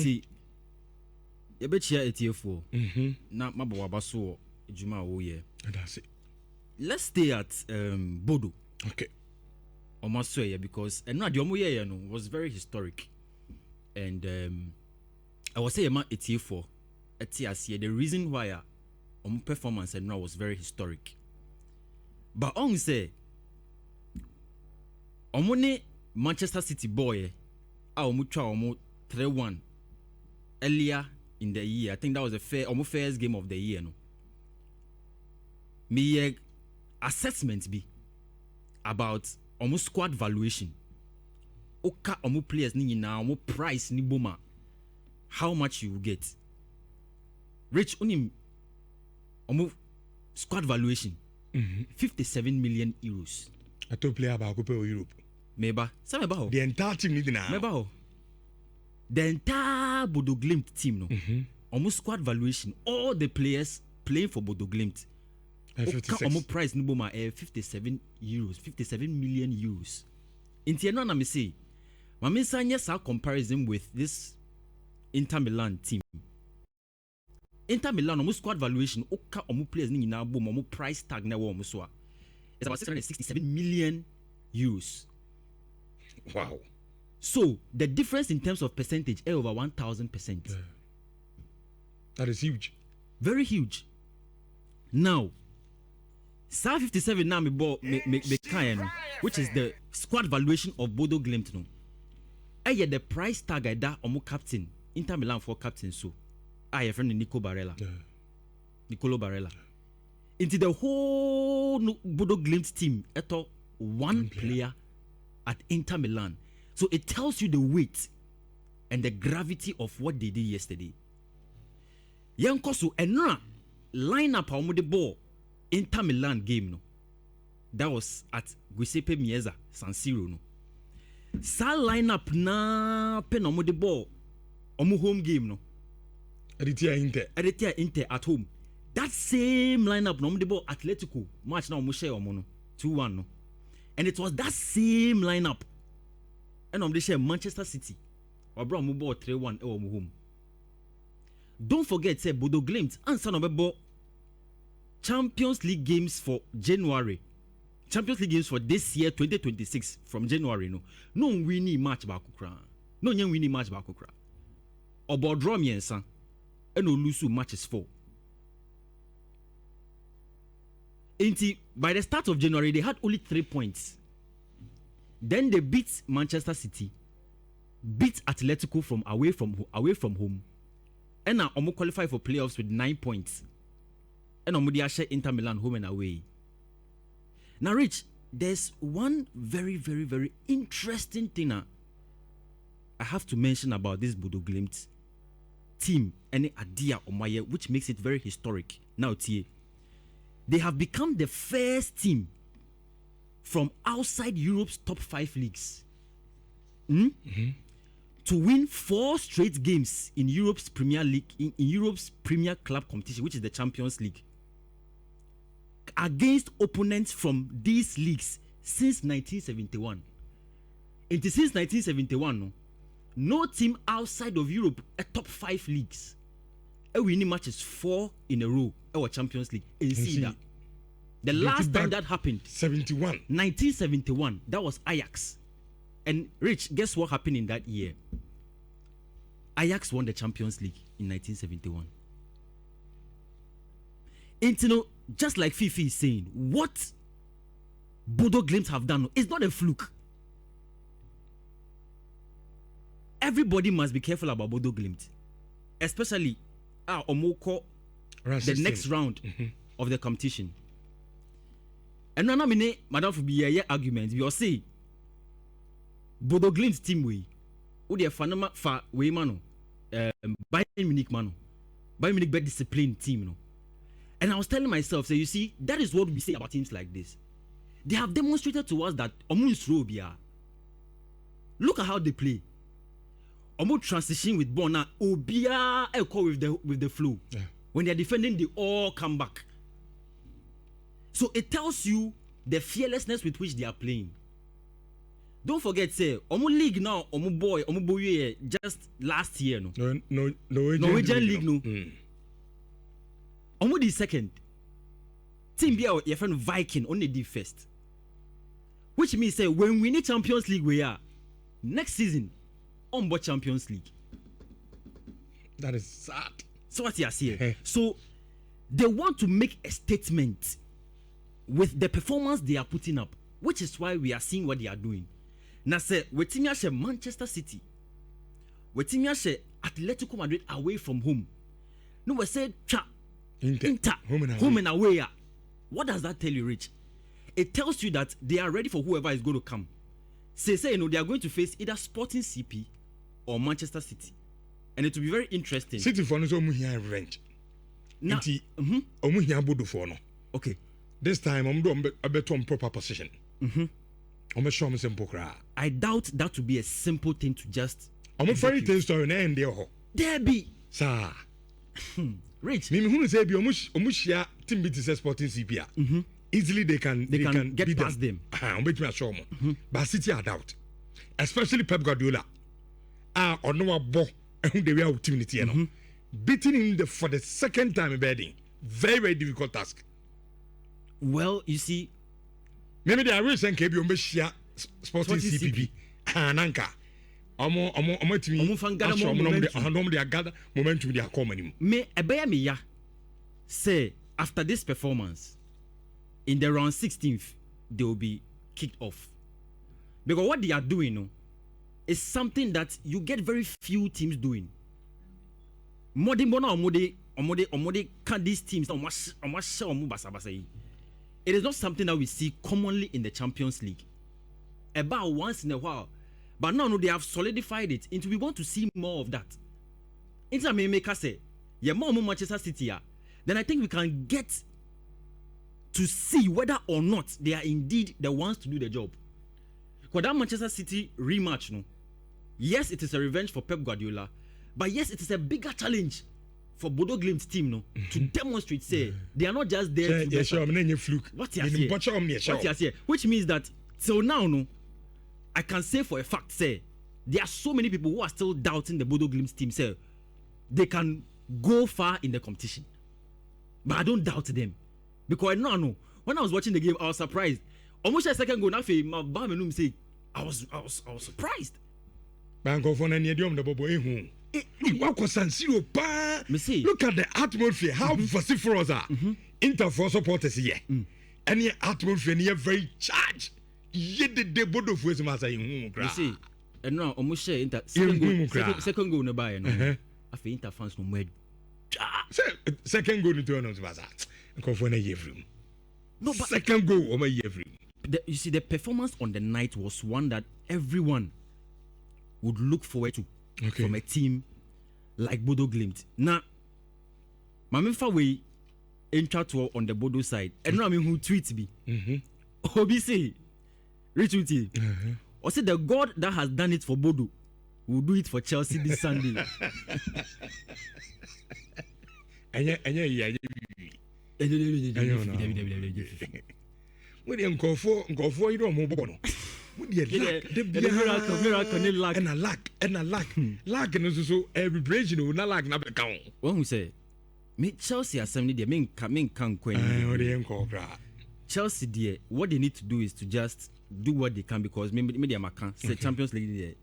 See, you bet you ATF4. Not my boy Basso, Juma, oh yeah. That's it. Let's stay at Bodo. Okay. Almost so, yeah, because and not the Omoye, was very historic. And I was saying, ATF4, ATS, the reason why performance and now was very historic. But on say, Omone Manchester City boy, omu 3-1 earlier in the year. I think that was the first game of the year. No, me assessment be about almost squad valuation. Oka omu players ni na omu price ni boma. How much you will get? Rich unim omu squad valuation 57 million euros. A top player about Europe. Meba, some about the entire team need now. Meba, the entire Bodo Glimt team no. Almost squad valuation, all the players playing for Bodo Glimt. Almost price ni boma 57 million euros. Inti no na me say, mama sanya sa comparison with this Inter Milan team. Inter Milan almost squad valuation oka almost players ni na bom almost price tag na wo almost so. It's about 667 million euros. Wow. So the difference in terms of percentage is over 1,000%. Yeah. That is huge. Very huge. Now, SAR 57 now which is the squad valuation of Bodo Glimt no. The price tag that omo captain Inter Milan for captain so. Your friend Nicolo Barella. Into the whole Bodo Glimt team, one player at Inter Milan. So it tells you the weight and the gravity of what they did yesterday. Yankoso enra line up on the ball Inter Milan game no. That was at Giuseppe Meazza San Siro no. Sa line up na pen on the ball on home game no. Editia Inter at home. That same lineup no the ball Atletico match now share 2-1 no. And it was that same lineup and they share Manchester City or bro ball 3-1 home. Don't forget say Bodo Glimt answer no ball Champions League games for January. Champions League games for this year 2026 from January no winning match ba kokra. No winning match ba kokra. Obo draw miensa and no lose matches 4. By the start of January, they had only 3 points. Then they beat Manchester City, beat Atletico from away from home, and now Omo qualify for playoffs with 9 points. And Omo they share Inter Milan home and away. Now, Rich, there's one very, very, very interesting thing I have to mention about this Bodo Glimt team and Adia Omaye, which makes it very historic. Now, Tie. They have become the first team from outside Europe's top 5 leagues to win 4 straight games in Europe's Premier League, in Europe's Premier Club competition, which is the Champions League, against opponents from these leagues since 1971. And since 1971, no team outside of Europe, a top 5 leagues, winning matches 4 in a row our Champions League. And see that the last time that happened 1971, that was Ajax. And Rich, guess what happened in that year? Ajax won the Champions League in 1971. And you know, just like Fifi is saying, what Bodo Glimt have done is not a fluke. Everybody must be careful about Bodo Glimt, especially Omoko, the next round of the competition. And now, madam, for be a argument, we all say Bodo Glimt team way, who they fanama fa way mano, Bayern Munich mano, Bayern Munich bad disciplined team no. And I was telling myself, so you see, that is what we say about teams like this. They have demonstrated to us that Omun's look at how they play. Omu transition with Bona, Obia echo with the flow. Yeah. When they are defending, they all come back. So it tells you the fearlessness with which they are playing. don't forget say omo league now omo boy just last year no Norwegian league no omo the second team be your friend Viking only the first, which means say when we need Champions League we are next season on board Champions League. That is sad. So what you saying? So they want to make a statement with the performance they are putting up, which is why we are seeing what they are doing. Now say wetin ya Manchester City, wetin ya Atletico Madrid away from home. No, we said Inter home and away. What does that tell you, Rich? It tells you that they are ready for whoever is going to come. Say they are going to face either Sporting CP or Manchester City, and it will be very interesting. City for no here rent. Now, here Bodo for no. Okay. This time I'm doing a better proper position. I'm sure I'm simple cry. I doubt that to be a simple thing to just. I'm a fairy tale story and end there. There be. Sir. Rich. Me who say be almost team beat is Sporting CP. Easily they can get past them. I'm bet me sure. But City I doubt. Especially Pep Guardiola. Or no bo and they were team it beating him for the second time in bedding. Very, very difficult task. Well, you see, maybe they are recent KB on Sporting CPP. Nanka. Momentum they are coming. Me ya say after this performance in the round 16th they will be kicked off, because what they are doing no is something that you get very few teams doing. Omode can these teams it is not something that we see commonly in the Champions League. About once in a while. But now they have solidified it into we want to see more of that. Inter may make us say, yeah, more Manchester City, then I think we can get to see whether or not they are indeed the ones to do the job. Because that Manchester City rematch, no, yes, it is a revenge for Pep Guardiola, but yes, it is a bigger challenge for Bodo Glimt team, no, to demonstrate, say, they are not just there to fluke. What you say? Which means that till now, no, I can say for a fact, say, there are so many people who are still doubting the Bodo Glimt team, say, they can go far in the competition. But I don't doubt them. Because no, when I was watching the game, I was surprised. Almost a second ago, I was surprised. Look at the atmosphere, how vociferous are Inter for supporters here. Any atmosphere near very charged. Yet the Bodo for his master in you see, and now almost share Inter second goal no buy no. I feel Inter fans no more. Second goal into another master. Come for a year from. No, but second goal over a year from. You see, the performance on the night was one that everyone would look forward to from a team like Bodo Glimt. Now, Mamemfa way enter to on the Bodo side. And now I mean who tweets me. Obi say, retweet. Or say the God that has done it for Bodo will do it for Chelsea this Sunday. When you go for you don't move on. And a lack and also every bridge you not like na account. When we say me Chelsea assembly they mean can Chelsea there, what they need to do is to just do what they can, because maybe they can say Champions League there.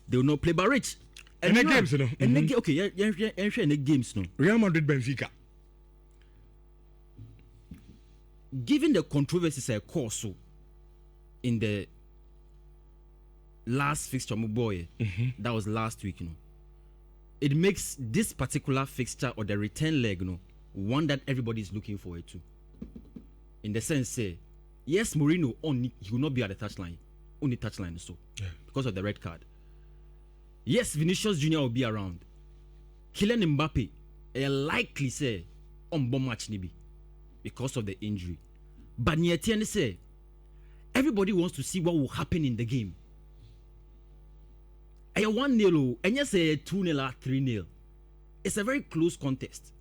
They will not play by Rich. And the games, no. And the games, no. Real Madrid Benfica. Given the controversies I caused so in the last fixture, my boy, that was last week, you know, it makes this particular fixture or the return leg, you know, one that everybody is looking forward to. In the sense, say, yes, Mourinho he will not be at the touchline, only touchline, so because of the red card. Yes, Vinicius Junior will be around. Kylian Mbappe, likely say on bomb match nibi because of the injury. But Nietienne say everybody wants to see what will happen in the game. A 1-0, and yes, a 2-0, 3-0. It's a very close contest.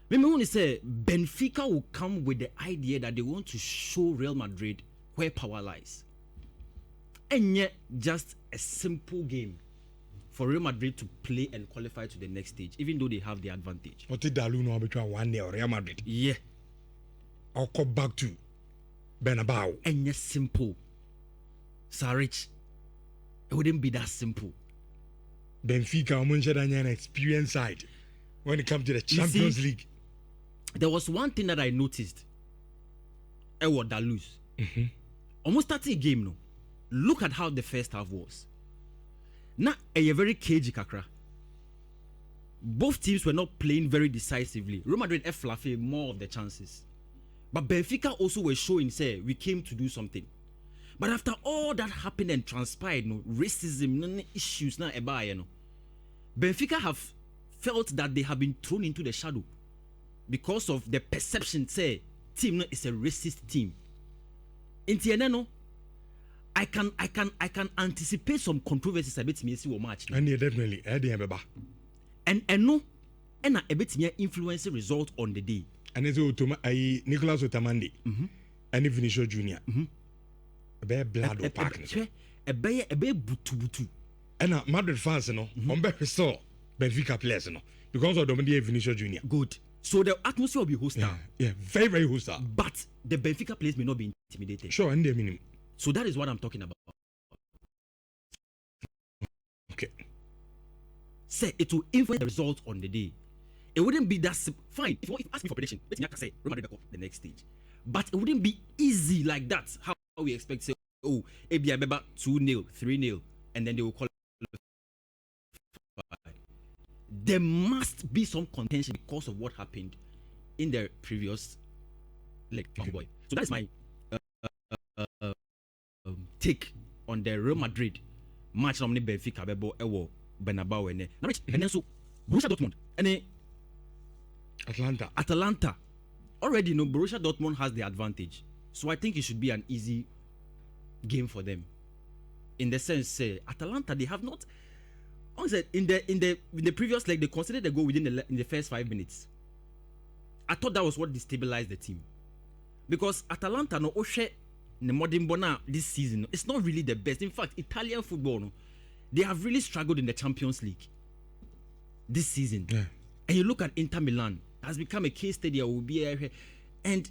Remember when they say Benfica will come with the idea that they want to show Real Madrid where power lies. and just a simple game for Real Madrid to play and qualify to the next stage, even though they have the advantage. What did Dalu know between 1-0 Real Madrid? Yeah. I'll come back to Bernabeu. And yes, simple. Sarich, it wouldn't be that simple. Benfica, an experience side when it comes to the Champions League. There was one thing that I noticed. Edward Daluz. Almost 30 game no. Look at how the first half was. Now a very cagey kakra. Both teams were not playing very decisively. Real Madrid F fluffy more of the chances. But Benfica also were showing, say, we came to do something. But after all that happened and transpired, no racism, no issues, no eba, no. Benfica have felt that they have been thrown into the shadow because of the perception, say, team no, is a racist team. In Tieneno, I can anticipate some controversies a bit me see match. And yeah, definitely, and no, and a bit me influence the result on the day. And it's Nicolas Otamendi, and Vinicius Junior. A bear blood or partner. A bear butu. And Madrid fans, no, on better saw Benfica players, no, because of Dominique Vinicius Junior. Good. So the atmosphere will be hostile. Yeah, very, very hostile. But the Benfica players may not be intimidated. Sure, and the minimum. So that is what I'm talking about. Okay. Say it will influence the result on the day. It wouldn't be that fine. If you ask me for prediction, let me say Real Madrid the next stage. But it wouldn't be easy like that. How we expect say, oh, maybe I remember 2-0, 3-0, and then they will call it. There must be some contention because of what happened in the previous leg. Boy. So that is my take on the Real Madrid match. Normally Benfica bebo ewo Bernabeu and then so Borussia Dortmund and Atalanta already know Borussia Dortmund has the advantage, so I think it should be an easy game for them. In the sense, Atalanta they have not. In the previous leg they considered the goal within the first 5 minutes. I thought that was what destabilized the team, because Atalanta no Oshe the modern bona this season it's not really the best. In fact, Italian football no, they have really struggled in the Champions League this season. Yeah. And you look at Inter Milan has become a case study. Will be and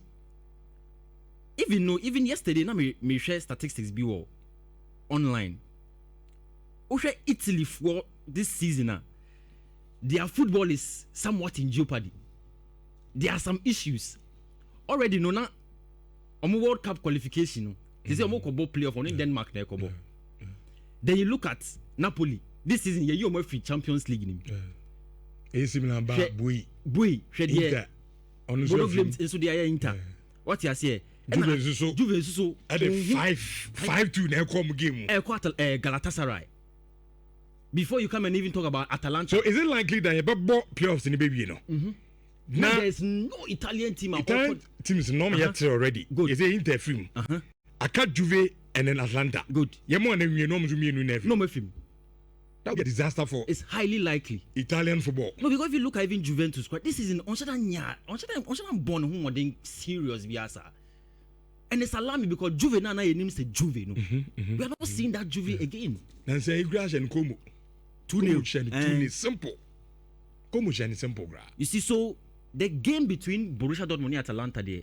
even yesterday now me share statistics be online. Oshe Italy for this season their football is somewhat in jeopardy. There are some issues already. No, now World Cup qualification. They say Omo playoff on in Denmark. Then you look at Napoli this season. You are free Champions League. AC Milan Boy. Inter. Bodo Glimt into the Inter. What you say? Juve so. At the 5-2 now come game. Galatasaray. Before you come and even talk about Atalanta. So is it likely that you bought playoffs in the baby, you know? Now there is no Italian team. Italian teams not yet already. Good. Is it Inter film? I cut Juve and then Atlanta. Good. You more than you know no more film. That would be a disaster for. It's highly likely. Italian football. No, because if you look at even Juventus, this is in on born who more than serious biasa. And it's alarming because Juve now name say Juve. No, we are not seeing that Juve again. And say Grash and Como. 2-0 simple. Como simple. You see, so the game between Borussia Dortmund and Atalanta there,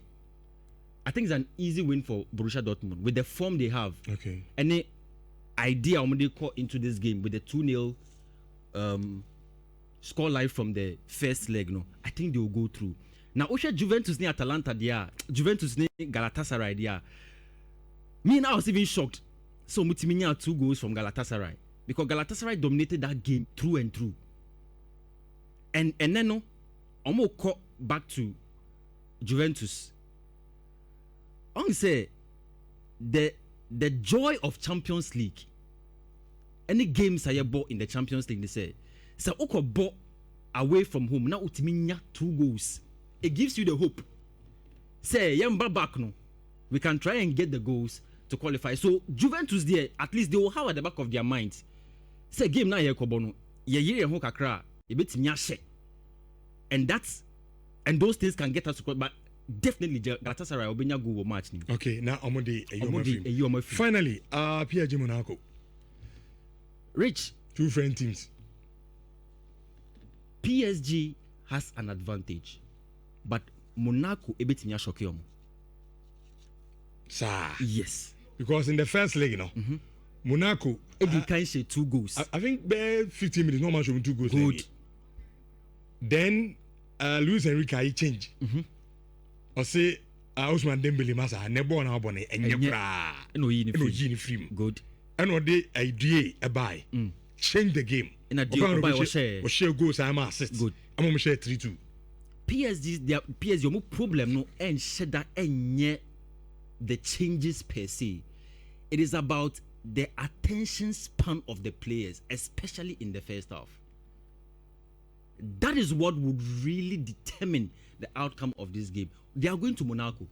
I think it's an easy win for Borussia Dortmund with the form they have. Okay. And the idea I'm going to call into this game with the 2-0 score line from the first leg, no, I think they will go through. Now, Osha Juventus near Atalanta there, Juventus near Galatasaray there. Me and I was even shocked. So Mutiminya 2 goals from Galatasaray because Galatasaray dominated that game through and through. And then no, I'm going to call back to Juventus. I want to say the joy of Champions League. Any games I bought in the Champions League, they say, so Oko bought away from home. Now Utiminya 2 goals. It gives you the hope. Say, Yamba back no. We can try and get the goals to qualify. So Juventus there, at least they will have at the back of their minds. Say game na yekobono. Ye yire kakra. And those things can get us to qualify. But definitely Galatasaray obenya go match ni. Okay, now omode eyo finally, PSG Monaco. Rich, 2 friend teams. PSG has an advantage, but Monaco ebetimi ashoke omo. Sir. Yes. Because in the first leg, you know, Monaco. Can say 2 goals. I think 15 minutes, no man showing 2 goals. Good. Then Luis Enrique he change. Or say Ousmane Dembele masa never na abone enye bra. No yi ni free. Good. And what they idea a buy. Change the game. In a deal buy or share goals I'm assist. Good. I'm share 3-2. PSG omo problem no en sheda enye the changes per se. It is about the attention span of the players, especially in the first half. That is what would really determine the outcome of this game. They are going to Monaco.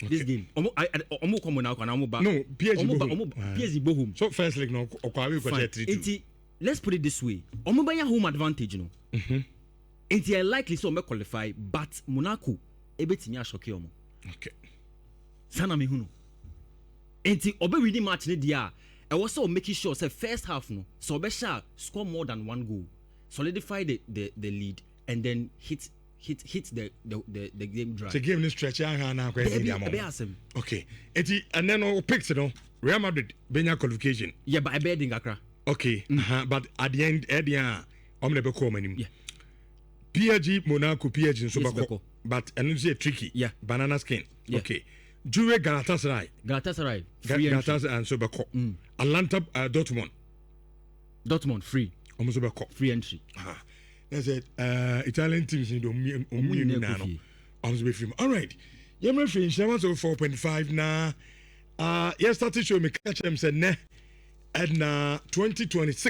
Okay. This game. Omo come Monaco and Omo back. No, PSG go home. So first leg no Okwawe go 3-2. Let's put it this way. Omo buy home advantage, you know. It's likely so make qualify, but Monaco ebetimi ashoke omo. Okay. Sana me hunu. Enti obe winning match ne dia. I was so making sure say first half no. So obe sha score more than 1 goal. Solidify the lead and then hit the game drive. The game is stretch na okay. Enti and then we picked no Real Madrid benya qualification. Yeah, but I bet in Accra. Okay. But at the end omne be call manim. Yeah. PSG Monaco PSG so bako. But and say tricky. Yeah. Banana skin. Yeah. Okay. Juve Galatasaray Galatasaray and so bako. Atlanta Dortmund free. Almost bako. Free entry. That's it. Italian teams in the almost be free. All right. Yemre free. Shaman so 4.5 na. Yes, started show me catch them said ne. And 2026.